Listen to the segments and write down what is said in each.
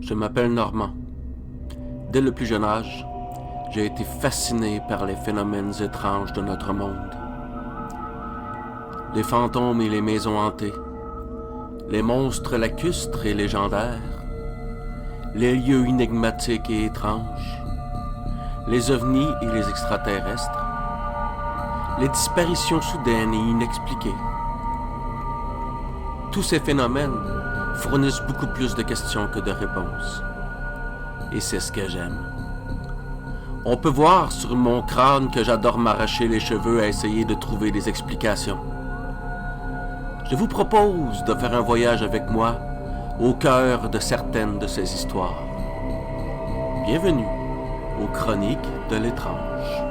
Je m'appelle Normand. Dès le plus jeune âge, j'ai été fasciné par les phénomènes étranges de notre monde. Les fantômes et les maisons hantées, les monstres lacustres et légendaires, les lieux énigmatiques et étranges, les ovnis et les extraterrestres, les disparitions soudaines et inexpliquées. Tous ces phénomènes fournissent beaucoup plus de questions que de réponses. Et c'est ce que j'aime. On peut voir sur mon crâne que j'adore m'arracher les cheveux à essayer de trouver des explications. Je vous propose de faire un voyage avec moi au cœur de certaines de ces histoires. Bienvenue aux Chroniques de l'étrange.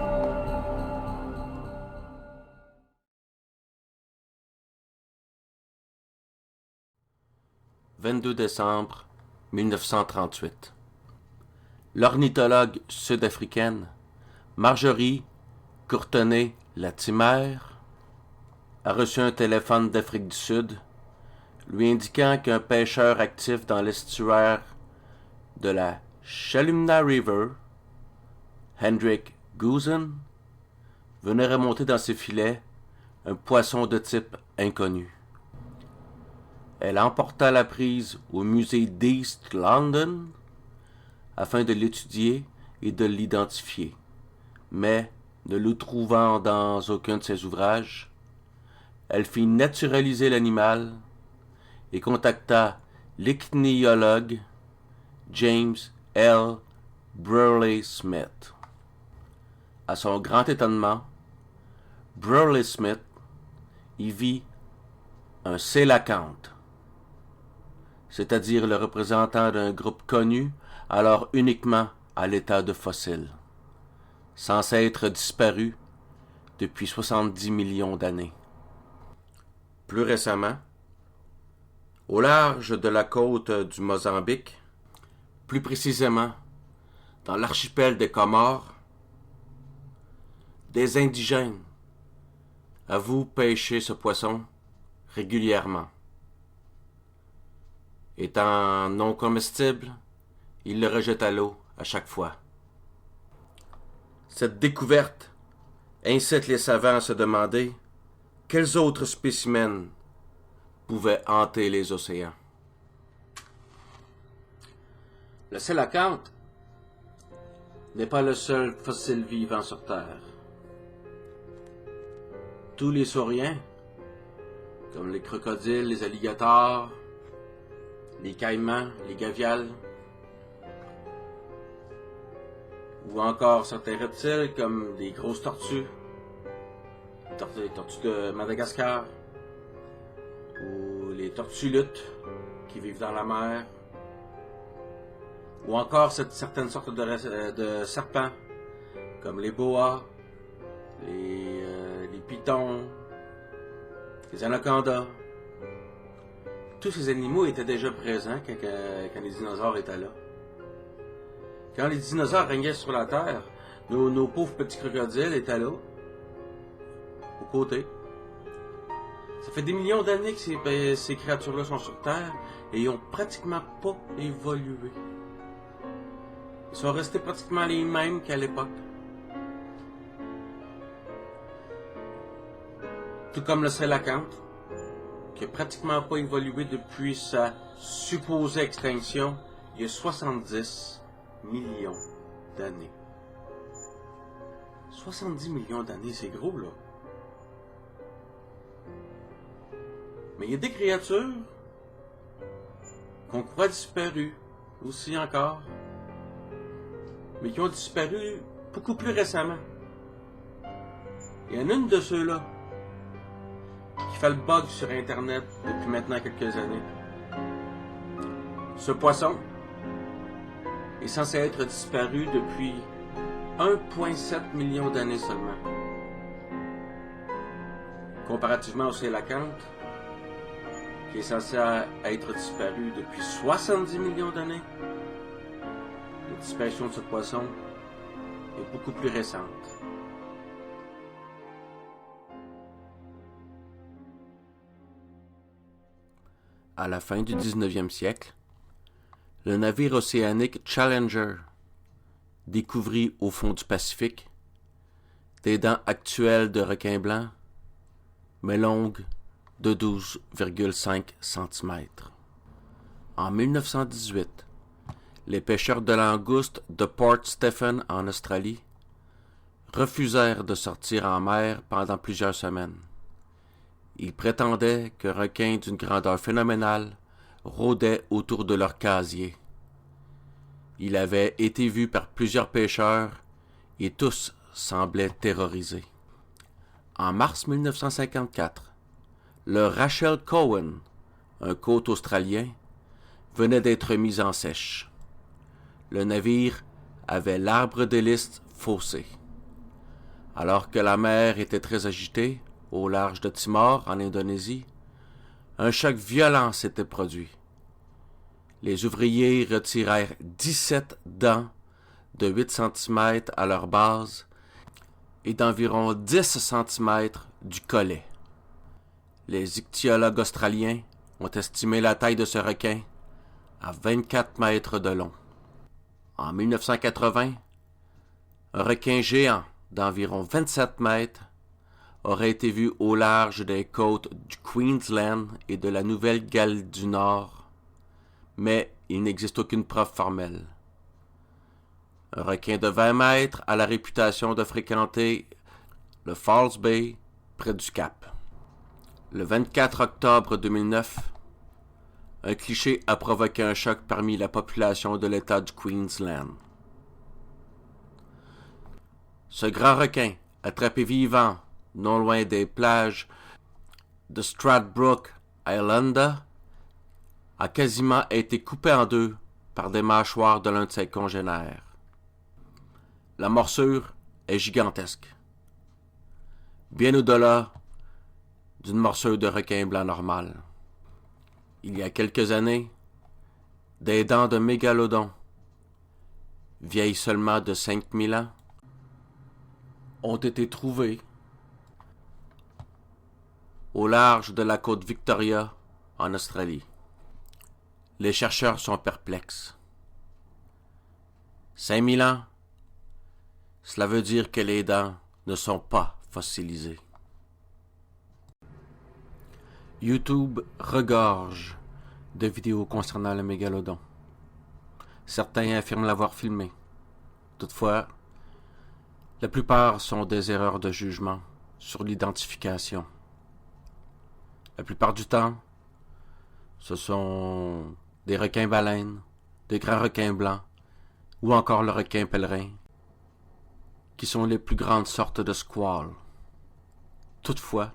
« 22 décembre 1938. L'ornithologue sud-africaine Marjorie Courtenay-Latimer a reçu un téléphone d'Afrique du Sud lui indiquant qu'un pêcheur actif dans l'estuaire de la Chalumna River, Hendrik Goosen, venait remonter dans ses filets un poisson de type inconnu. Elle emporta la prise au musée d'East London afin de l'étudier et de l'identifier, mais, ne le trouvant dans aucun de ses ouvrages, elle fit naturaliser l'animal et contacta l'ichnéologue James L. Burley Smith. À son grand étonnement, Burley Smith y vit un coélacanthe, c'est-à-dire le représentant d'un groupe connu alors uniquement à l'état de fossile, censé être disparu depuis 70 millions d'années. Plus récemment, au large de la côte du Mozambique, plus précisément dans l'archipel des Comores, des indigènes avouent pêcher ce poisson régulièrement. Étant non comestible, ils le rejettent à l'eau à chaque fois. Cette découverte incite les savants à se demander quels autres spécimens pouvaient hanter les océans. Le coélacanthe n'est pas le seul fossile vivant sur Terre. Tous les sauriens, comme les crocodiles, les alligators, les caïmans, les gavials, ou encore certains reptiles comme des grosses tortues, les tortues de Madagascar, ou les tortues luttes qui vivent dans la mer, ou encore certaines sortes de serpents comme les boas, les pythons, les anacondas. Tous ces animaux étaient déjà présents quand les dinosaures étaient là. Quand les dinosaures régnaient sur la Terre, nos pauvres petits crocodiles étaient là, aux côtés. Ça fait des millions d'années que ces créatures-là sont sur Terre et ils n'ont pratiquement pas évolué. Ils sont restés pratiquement les mêmes qu'à l'époque. Tout comme le coélacanthe, qui n'a pratiquement pas évolué depuis sa supposée extinction il y a 70 millions d'années. 70 millions d'années, c'est gros, là. Mais il y a des créatures qu'on croit disparues, aussi encore, mais qui ont disparu beaucoup plus récemment. Il y en a une de ceux-là qui fait le bug sur Internet depuis maintenant quelques années. Ce poisson est censé être disparu depuis 1,7 million d'années seulement. Comparativement au coélacanthe, qui est censé être disparu depuis 70 millions d'années, la disparition de ce poisson est beaucoup plus récente. À la fin du 19e siècle, le navire océanique Challenger découvrit au fond du Pacifique des dents actuelles de requin blanc, mais longues de 12,5 cm. En 1918, les pêcheurs de langoustes de Port Stephen en Australie refusèrent de sortir en mer pendant plusieurs semaines. Ils prétendaient qu'un requin d'une grandeur phénoménale rôdait autour de leur casier. Il avait été vu par plusieurs pêcheurs et tous semblaient terrorisés. En mars 1954, le Rachel Cohen, un côte australien, venait d'être mis en sèche. Le navire avait l'arbre d'hélice faussé. Alors que la mer était très agitée, au large de Timor, en Indonésie, un choc violent s'était produit. Les ouvriers retirèrent 17 dents de 8 cm à leur base et d'environ 10 cm du collet. Les ichtyologues australiens ont estimé la taille de ce requin à 24 mètres de long. En 1980, un requin géant d'environ 27 mètres aurait été vu au large des côtes du Queensland et de la Nouvelle-Galles du Nord, mais il n'existe aucune preuve formelle. Un requin de 20 mètres a la réputation de fréquenter le False Bay près du Cap. Le 24 octobre 2009, un cliché a provoqué un choc parmi la population de l'État du Queensland. Ce grand requin, attrapé vivant non loin des plages de Stradbroke Islander, a quasiment été coupé en deux par des mâchoires de l'un de ses congénères. La morsure est gigantesque, bien au-delà d'une morsure de requin blanc normal. Il y a quelques années, des dents de mégalodon, vieilles seulement de 5000 ans, ont été trouvées au large de la côte Victoria en Australie. Les chercheurs sont perplexes. 5000 ans, cela veut dire que les dents ne sont pas fossilisées. YouTube regorge de vidéos concernant le mégalodon. Certains affirment l'avoir filmé. Toutefois, la plupart sont des erreurs de jugement sur l'identification. La plupart du temps, ce sont des requins-baleines, des grands requins blancs, ou encore le requin pèlerin, qui sont les plus grandes sortes de squales. Toutefois,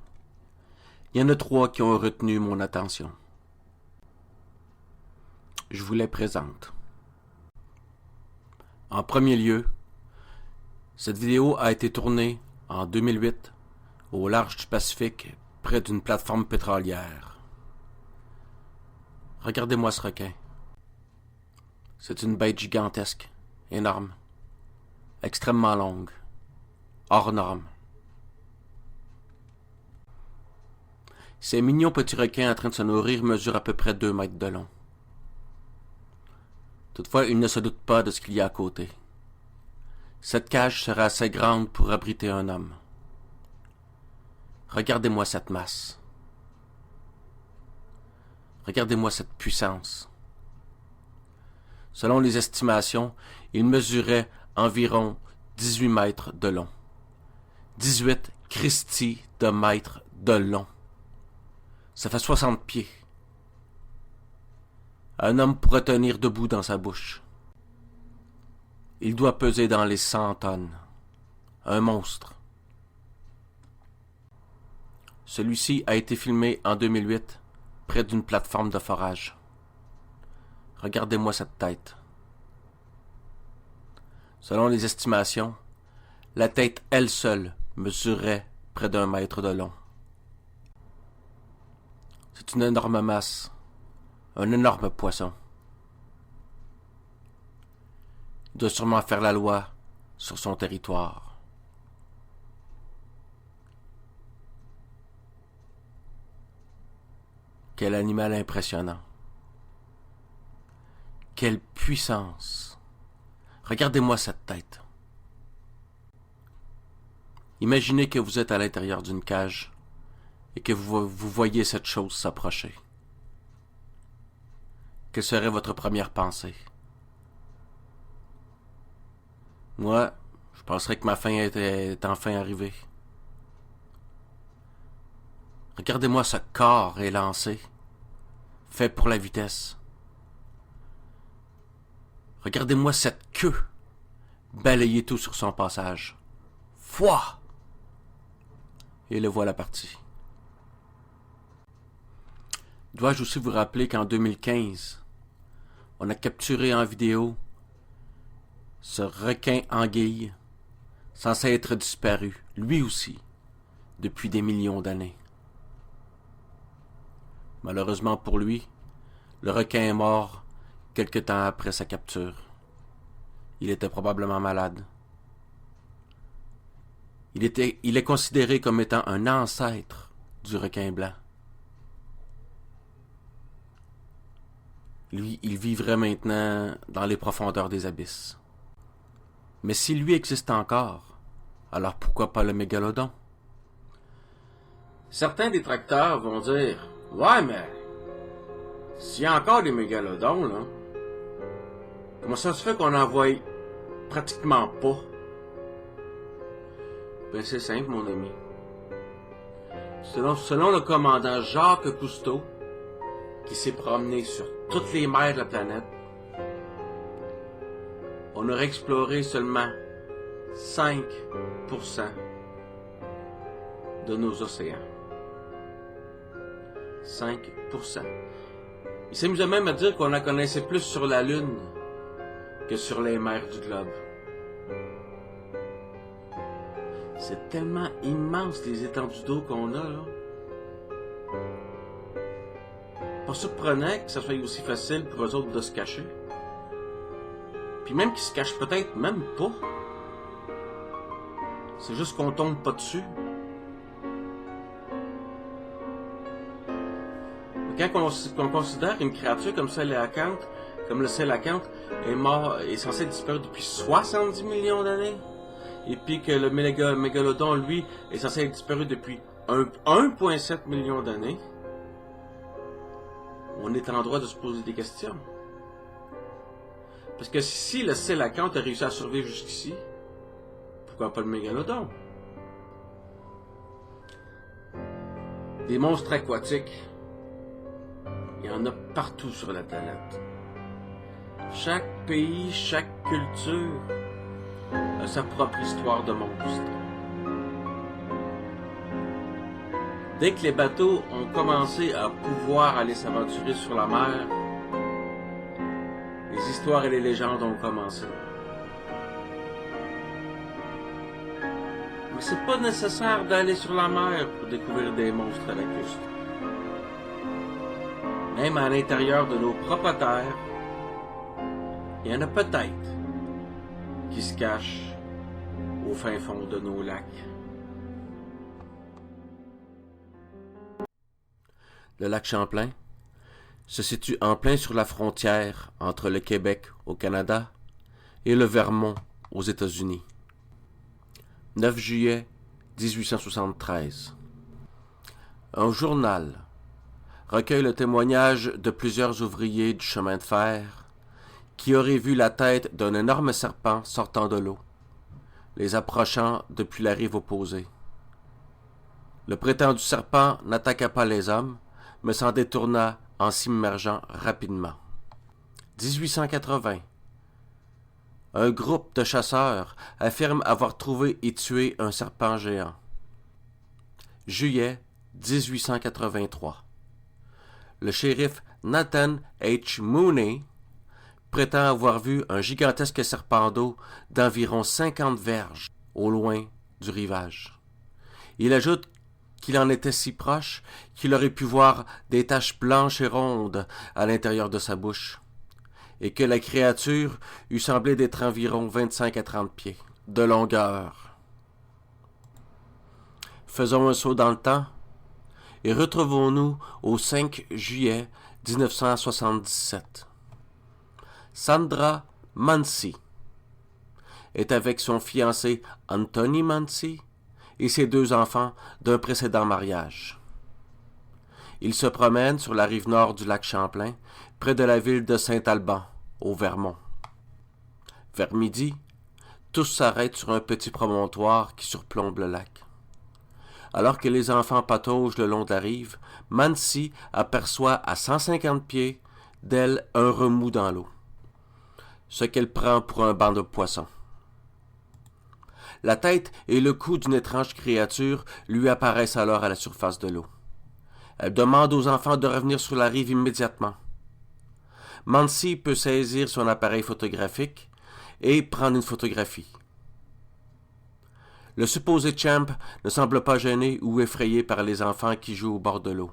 il y en a 3 qui ont retenu mon attention. Je vous les présente. En premier lieu, cette vidéo a été tournée en 2008 au large du Pacifique, près d'une plateforme pétrolière. Regardez-moi ce requin. C'est une bête gigantesque, énorme, extrêmement longue, hors norme. Ces mignons petits requins en train de se nourrir mesurent à peu près 2 mètres de long. Toutefois, ils ne se doutent pas de ce qu'il y a à côté. Cette cage sera assez grande pour abriter un homme. Regardez-moi cette masse. Regardez-moi cette puissance. Selon les estimations, il mesurait environ 18 mètres de long. 18 Christi de mètres de long. Ça fait 60 pieds. Un homme pourrait tenir debout dans sa bouche. Il doit peser dans les 100 tonnes. Un monstre. Celui-ci a été filmé en 2008 près d'une plateforme de forage. Regardez-moi cette tête. Selon les estimations, la tête elle seule mesurait près d'1 mètre de long. C'est une énorme masse, un énorme poisson. Il doit sûrement faire la loi sur son territoire. Quel animal impressionnant. Quelle puissance! Regardez-moi cette tête. Imaginez que vous êtes à l'intérieur d'une cage et que vous voyez cette chose s'approcher. Quelle serait votre première pensée? Moi, je penserais que ma fin est enfin arrivée. Regardez-moi ce corps élancé, fait pour la vitesse. Regardez-moi cette queue balayer tout sur son passage. Fouah! Et le voilà parti. Dois-je aussi vous rappeler qu'en 2015, on a capturé en vidéo ce requin anguille, censé être disparu, lui aussi, depuis des millions d'années. Malheureusement pour lui, le requin est mort quelque temps après sa capture. Il était probablement malade. Il est considéré comme étant un ancêtre du requin blanc. Lui, il vivrait maintenant dans les profondeurs des abysses. Mais si lui existe encore, alors pourquoi pas le mégalodon? Certains détracteurs vont dire « Ouais, mais s'il y a encore des mégalodons, là, comment ça se fait qu'on n'en voit pratiquement pas? » Ben c'est simple, mon ami. Selon le commandant Jacques Cousteau, qui s'est promené sur toutes les mers de la planète, on aurait exploré seulement 5% de nos océans. 5%. Il s'amusait même à dire qu'on en connaissait plus sur la Lune que sur les mers du globe. C'est tellement immense les étendues d'eau qu'on a, là. Pas surprenant que ça soit aussi facile pour eux autres de se cacher. Puis même qu'ils se cachent peut-être même pas. C'est juste qu'on tombe pas dessus. Quand on considère une créature comme celle comme le sélacanthe est censé disparaître depuis 70 millions d'années, et puis que le mégalodon, lui, est censé être disparu depuis 1,7 million d'années, on est en droit de se poser des questions. Parce que si le sélacanthe a réussi à survivre jusqu'ici, pourquoi pas le mégalodon? Des monstres aquatiques, il y en a partout sur la planète. Chaque pays, chaque culture a sa propre histoire de monstres. Dès que les bateaux ont commencé à pouvoir aller s'aventurer sur la mer, les histoires et les légendes ont commencé. Mais c'est pas nécessaire d'aller sur la mer pour découvrir des monstres à la cuisse. Même à l'intérieur de nos propres terres, il y en a peut-être qui se cachent au fin fond de nos lacs. Le lac Champlain se situe en plein sur la frontière entre le Québec au Canada et le Vermont aux États-Unis. 9 juillet 1873. Un journal recueille le témoignage de plusieurs ouvriers du chemin de fer qui auraient vu la tête d'un énorme serpent sortant de l'eau, les approchant depuis la rive opposée. Le prétendu serpent n'attaqua pas les hommes, mais s'en détourna en s'immergeant rapidement. 1880. Un groupe de chasseurs affirme avoir trouvé et tué un serpent géant. Juillet 1883. Le shérif Nathan H. Mooney prétend avoir vu un gigantesque serpent d'eau d'environ 50 verges au loin du rivage. Il ajoute qu'il en était si proche qu'il aurait pu voir des taches blanches et rondes à l'intérieur de sa bouche, et que la créature eût semblé d'être environ 25 à 30 pieds de longueur. Faisons un saut dans le temps et retrouvons-nous au 5 juillet 1977. Sandra Mansi est avec son fiancé Anthony Mansi et ses 2 enfants d'un précédent mariage. Ils se promènent sur la rive nord du lac Champlain, près de la ville de Saint-Alban, au Vermont. Vers midi, tous s'arrêtent sur un petit promontoire qui surplombe le lac. Alors que les enfants pataugent le long de la rive, Mansi aperçoit à 150 pieds d'elle un remous dans l'eau, ce qu'elle prend pour un banc de poissons. La tête et le cou d'une étrange créature lui apparaissent alors à la surface de l'eau. Elle demande aux enfants de revenir sur la rive immédiatement. Mansi peut saisir son appareil photographique et prendre une photographie. Le supposé Champ ne semble pas gêné ou effrayé par les enfants qui jouent au bord de l'eau.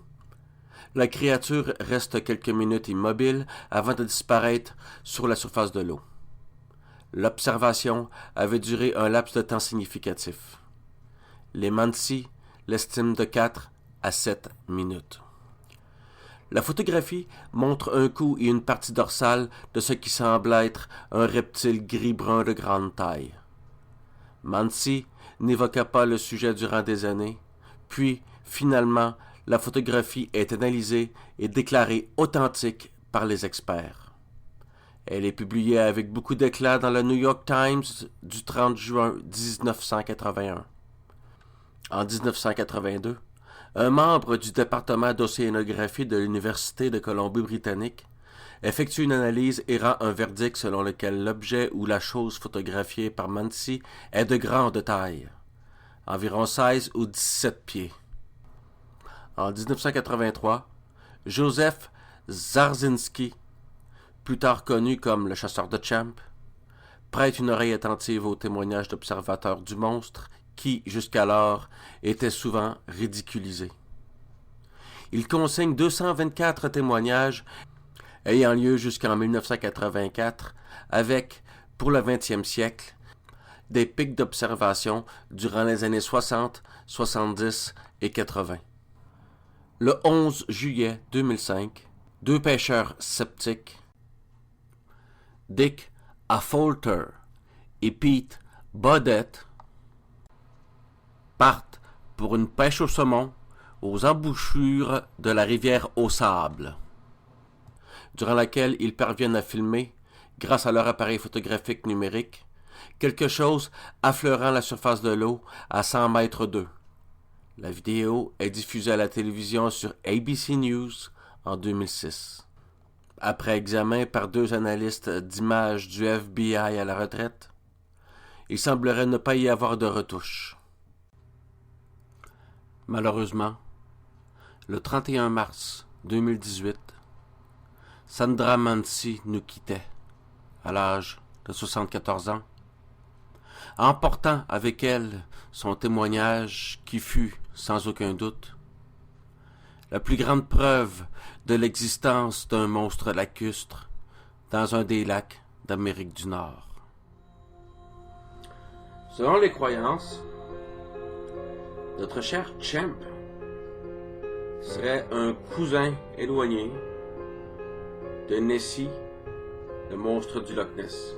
La créature reste quelques minutes immobile avant de disparaître sur la surface de l'eau. L'observation avait duré un laps de temps significatif. Les Mansi l'estiment de 4 à 7 minutes. La photographie montre un cou et une partie dorsale de ce qui semble être un reptile gris-brun de grande taille. Mansi n'évoqua pas le sujet durant des années, puis, finalement, la photographie est analysée et déclarée authentique par les experts. Elle est publiée avec beaucoup d'éclat dans le New York Times du 30 juin 1981. En 1982, un membre du département d'océanographie de l'Université de Colombie-Britannique effectue une analyse et rend un verdict selon lequel l'objet ou la chose photographiée par Mansi est de grande taille, environ 16 ou 17 pieds. En 1983, Joseph Zarzinski, plus tard connu comme le chasseur de Champ, prête une oreille attentive aux témoignages d'observateurs du monstre qui, jusqu'alors, étaient souvent ridiculisés. Il consigne 224 témoignages ayant lieu jusqu'en 1984 avec, pour le 20e siècle, des pics d'observation durant les années 60, 70 et 80. Le 11 juillet 2005, 2 pêcheurs sceptiques, Dick Affolter et Pete Bodette, partent pour une pêche au saumon aux embouchures de la rivière Au Sable, durant laquelle ils parviennent à filmer, grâce à leur appareil photographique numérique, quelque chose affleurant la surface de l'eau à 100 mètres d'eux. La vidéo est diffusée à la télévision sur ABC News en 2006. Après examen par 2 analystes d'images du FBI à la retraite, il semblerait ne pas y avoir de retouches. Malheureusement, le 31 mars 2018, Sandra Mansi nous quittait, à l'âge de 74 ans, emportant avec elle son témoignage qui fut, sans aucun doute, la plus grande preuve de l'existence d'un monstre lacustre dans un des lacs d'Amérique du Nord. Selon les croyances, notre cher Champ serait un cousin éloigné de Nessie, le monstre du Loch Ness.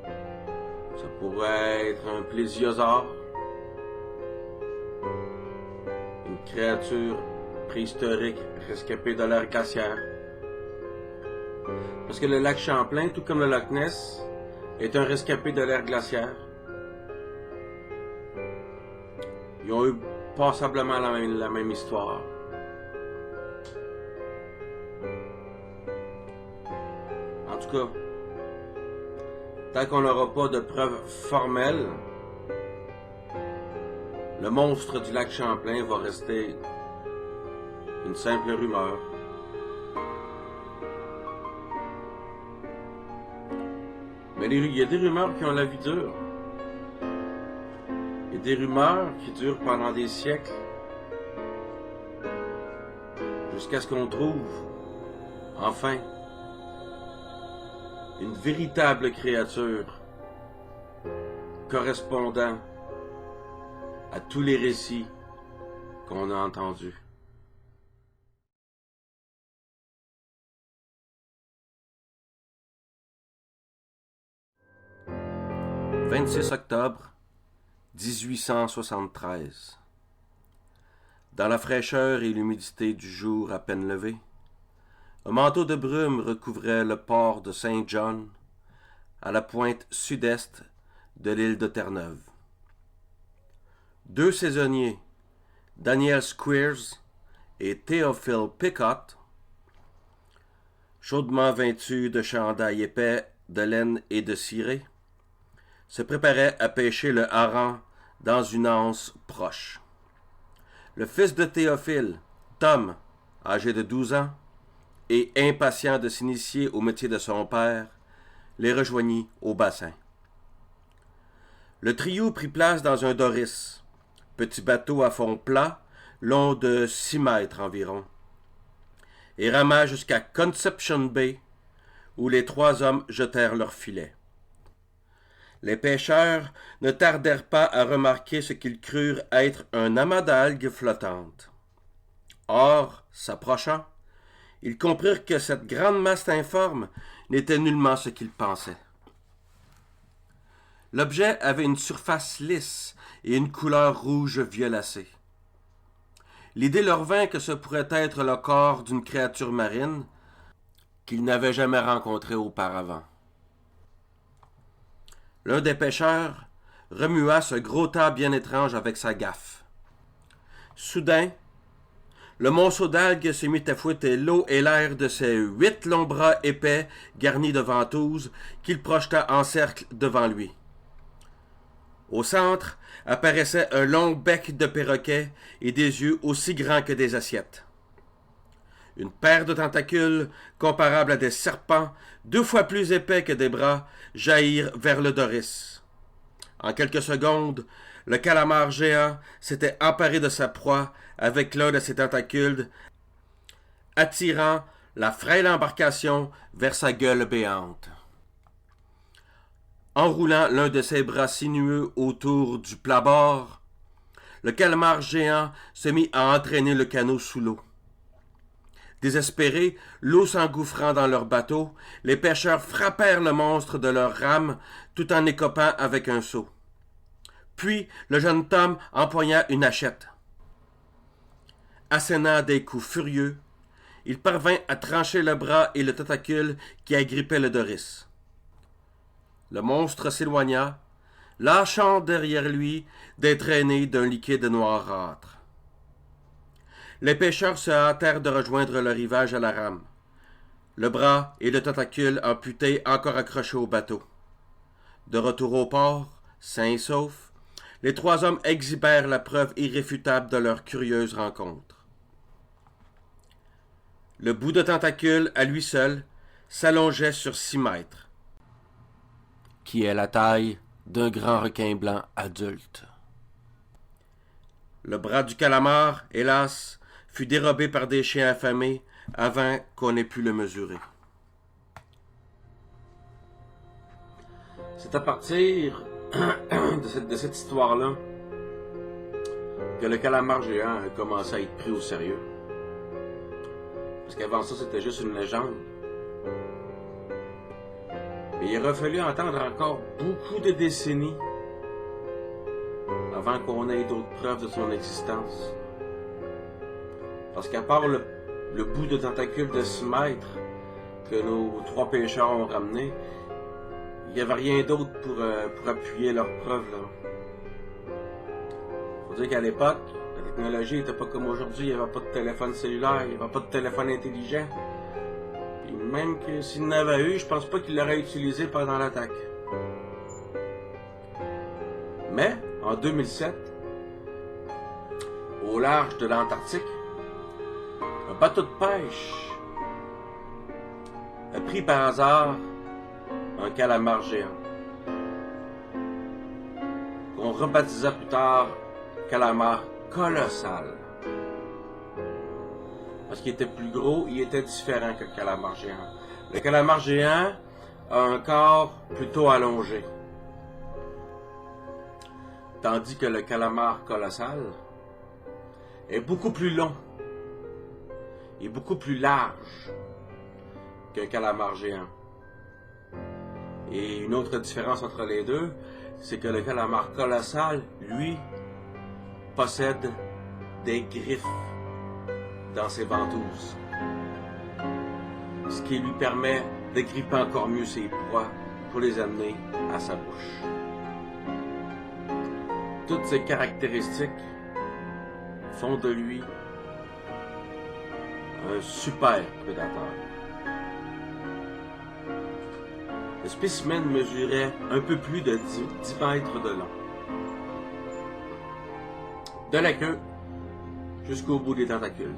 Ça pourrait être un plésiosaure, une créature préhistorique rescapée de l'ère glaciaire. Parce que le lac Champlain, tout comme le Loch Ness, est un rescapé de l'ère glaciaire. Ils ont eu passablement la même histoire. En tout cas, tant qu'on n'aura pas de preuves formelles, le monstre du lac Champlain va rester une simple rumeur. Mais il y a des rumeurs qui ont la vie dure. Il y a des rumeurs qui durent pendant des siècles, jusqu'à ce qu'on trouve, enfin, une véritable créature correspondant à tous les récits qu'on a entendus. 26 octobre 1873. Dans la fraîcheur et l'humidité du jour à peine levé, un manteau de brume recouvrait le port de Saint John, à la pointe sud-est de l'île de Terre-Neuve. Deux saisonniers, Daniel Squires et Theophile Pickott, chaudement vêtus de chandails épais, de laine et de ciré, se préparaient à pêcher le hareng dans une anse proche. Le fils de Théophile, Tom, âgé de 12 ans, et impatient de s'initier au métier de son père, les rejoignit au bassin. Le trio prit place dans un doris, petit bateau à fond plat, long de 6 mètres environ, et rama jusqu'à Conception Bay, où les trois hommes jetèrent leurs filets. Les pêcheurs ne tardèrent pas à remarquer ce qu'ils crurent être un amas d'algues flottantes. Or, s'approchant, ils comprirent que cette grande masse informe n'était nullement ce qu'ils pensaient. L'objet avait une surface lisse et une couleur rouge violacée. L'idée leur vint que ce pourrait être le corps d'une créature marine qu'ils n'avaient jamais rencontrée auparavant. L'un des pêcheurs remua ce gros tas bien étrange avec sa gaffe. Soudain, le monceau d'algues se mit à fouetter l'eau et l'air de ses 8 longs bras épais garnis de ventouses qu'il projeta en cercle devant lui. Au centre apparaissait un long bec de perroquet et des yeux aussi grands que des assiettes. Une paire de tentacules, comparables à des serpents, 2 fois plus épais que des bras, jaillirent vers le doris. En quelques secondes, le calamar géant s'était emparé de sa proie avec l'un de ses tentacules, attirant la frêle embarcation vers sa gueule béante. Enroulant l'un de ses bras sinueux autour du plat-bord, le calamar géant se mit à entraîner le canot sous l'eau. Désespérés, l'eau s'engouffrant dans leur bateau, les pêcheurs frappèrent le monstre de leurs rames tout en écopant avec un seau. Puis le jeune Tom empoigna une hachette. Assénant des coups furieux, il parvint à trancher le bras et le tentacule qui agrippaient le doris. Le monstre s'éloigna, lâchant derrière lui des traînées d'un liquide noirâtre. Les pêcheurs se hâtèrent de rejoindre le rivage à la rame, le bras et le tentacule amputés encore accrochés au bateau. De retour au port, sains et saufs, les 3 hommes exhibèrent la preuve irréfutable de leur curieuse rencontre. Le bout de tentacule, à lui seul, s'allongeait sur 6 mètres, qui est la taille d'un grand requin blanc adulte. Le bras du calamar, hélas, fut dérobé par des chiens affamés avant qu'on ait pu le mesurer. C'est à partir de cette histoire-là que le calamar géant a commencé à être pris au sérieux. Parce qu'avant ça, c'était juste une légende. Mais il aurait fallu entendre encore beaucoup de décennies avant qu'on ait d'autres preuves de son existence. Parce qu'à part le bout de tentacule de 6 mètres que nos 3 pêcheurs ont ramené, il n'y avait rien d'autre pour appuyer leurs preuves. Faut dire qu'à l'époque, la technologie n'était pas comme aujourd'hui, il n'y avait pas de téléphone cellulaire, il n'y avait pas de téléphone intelligent. Et même que s'il n'avait eu, je pense pas qu'il l'aurait utilisé pendant l'attaque. Mais, en 2007, au large de l'Antarctique, un bateau de pêche a pris par hasard un calamar géant, qu'on rebaptisa plus tard calamar colossal. Parce qu'il était plus gros, il était différent que le calamar géant. Le calamar géant a un corps plutôt allongé, tandis que le calamar colossal est beaucoup plus long et beaucoup plus large qu'un calamar géant. Et une autre différence entre les deux, c'est que le calamar colossal, lui, possède des griffes dans ses ventouses, ce qui lui permet de gripper encore mieux ses proies pour les amener à sa bouche. Toutes ces caractéristiques font de lui un super prédateur. Le spécimen mesurait un peu plus de 10 mètres de long, de la queue jusqu'au bout des tentacules.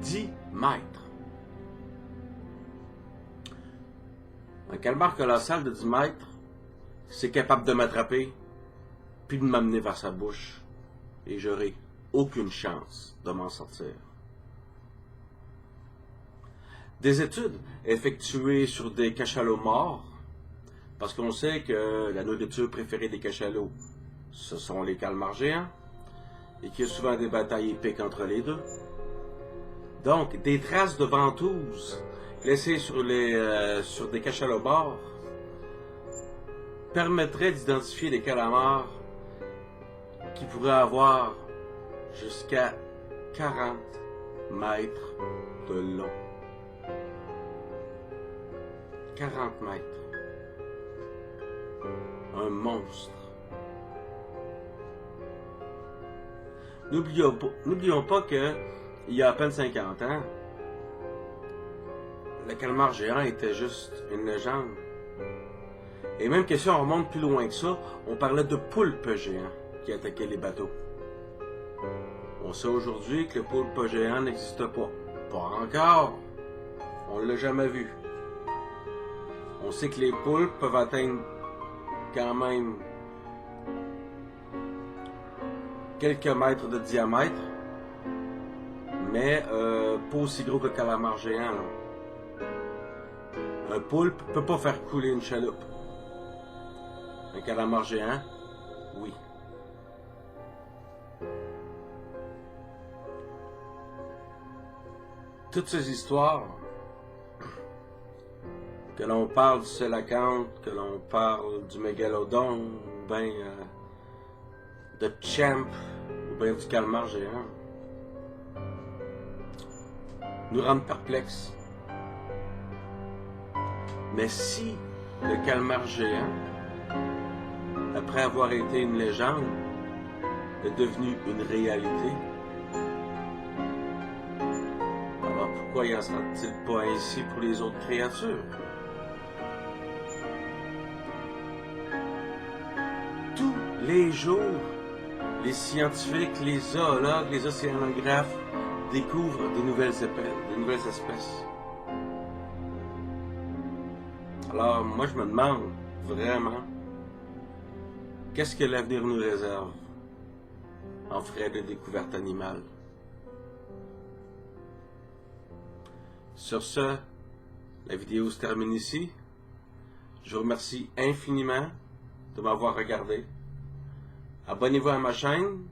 10 mètres. Un calmar colossal de 10 mètres, c'est capable de m'attraper puis de m'amener vers sa bouche et j'aurai aucune chance de m'en sortir. Des études effectuées sur des cachalots morts, parce qu'on sait que la nourriture préférée des cachalots, ce sont les calmars géants, et qu'il y a souvent des batailles épiques entre les deux. Donc, des traces de ventouses laissées sur des cachalots morts permettraient d'identifier des calamars qui pourraient avoir jusqu'à 40 mètres de long. 40 mètres. Un monstre. N'oublions pas que, il y a à peine 50 ans, le calmar géant était juste une légende. Et même que si on remonte plus loin que ça, on parlait de poulpes géants qui attaquaient les bateaux. On sait aujourd'hui que le poulpe géant n'existe pas. Pas encore. On ne l'a jamais vu. On sait que les poulpes peuvent atteindre quand même quelques mètres de diamètre, mais pas aussi gros que le calamar géant. Là. Un poulpe ne peut pas faire couler une chaloupe. Un calamar géant, oui. Toutes ces histoires, que l'on parle du Coelacanth, que l'on parle du mégalodon, ou bien de Champ, ou bien du calmar géant, nous rendent perplexes. Mais si le calmar géant, après avoir été une légende, est devenu une réalité, alors pourquoi y en sera-t-il pas ainsi pour les autres créatures? Tous les jours, les scientifiques, les zoologues, les océanographes découvrent des nouvelles espèces. Alors, moi, je me demande vraiment, qu'est-ce que l'avenir nous réserve en frais de découverte animale? Sur ce, la vidéo se termine ici. Je vous remercie infiniment de m'avoir regardé. Abonnez-vous à ma chaîne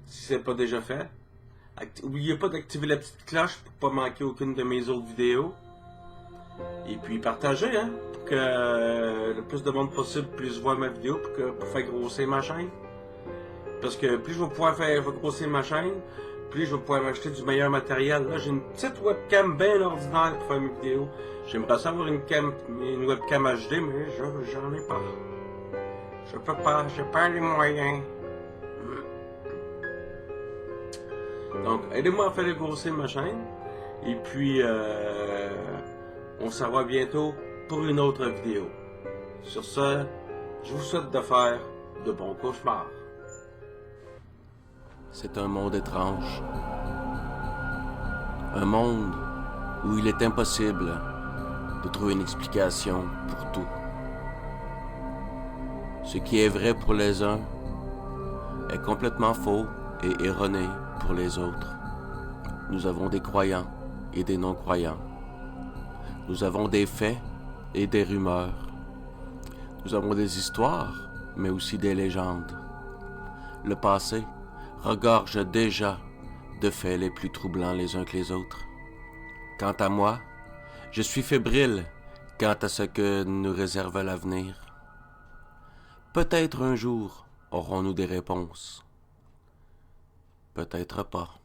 si ce n'est pas déjà fait. N'oubliez pas d'activer la petite cloche pour ne pas manquer aucune de mes autres vidéos. Et puis partagez, hein, pour que le plus de monde possible puisse voir ma vidéo pour faire grossir ma chaîne. Parce que plus je vais pouvoir faire grossir ma chaîne, plus je vais pouvoir m'acheter du meilleur matériel. Là, j'ai une petite webcam bien ordinaire pour faire mes vidéos. J'aimerais savoir une webcam HD, mais j'en ai pas. Je peux pas, j'ai pas les moyens. Donc, aidez-moi à faire grossir ma chaîne. Et puis, on se revoit bientôt pour une autre vidéo. Sur ce, je vous souhaite de faire de bons cauchemars. C'est un monde étrange. Un monde où il est impossible de trouver une explication pour tout. Ce qui est vrai pour les uns est complètement faux et erroné pour les autres. Nous avons des croyants et des non-croyants. Nous avons des faits et des rumeurs. Nous avons des histoires, mais aussi des légendes. Le passé regorge déjà de faits les plus troublants les uns que les autres. Quant à moi, je suis fébrile quant à ce que nous réserve l'avenir. Peut-être un jour aurons-nous des réponses. Peut-être pas.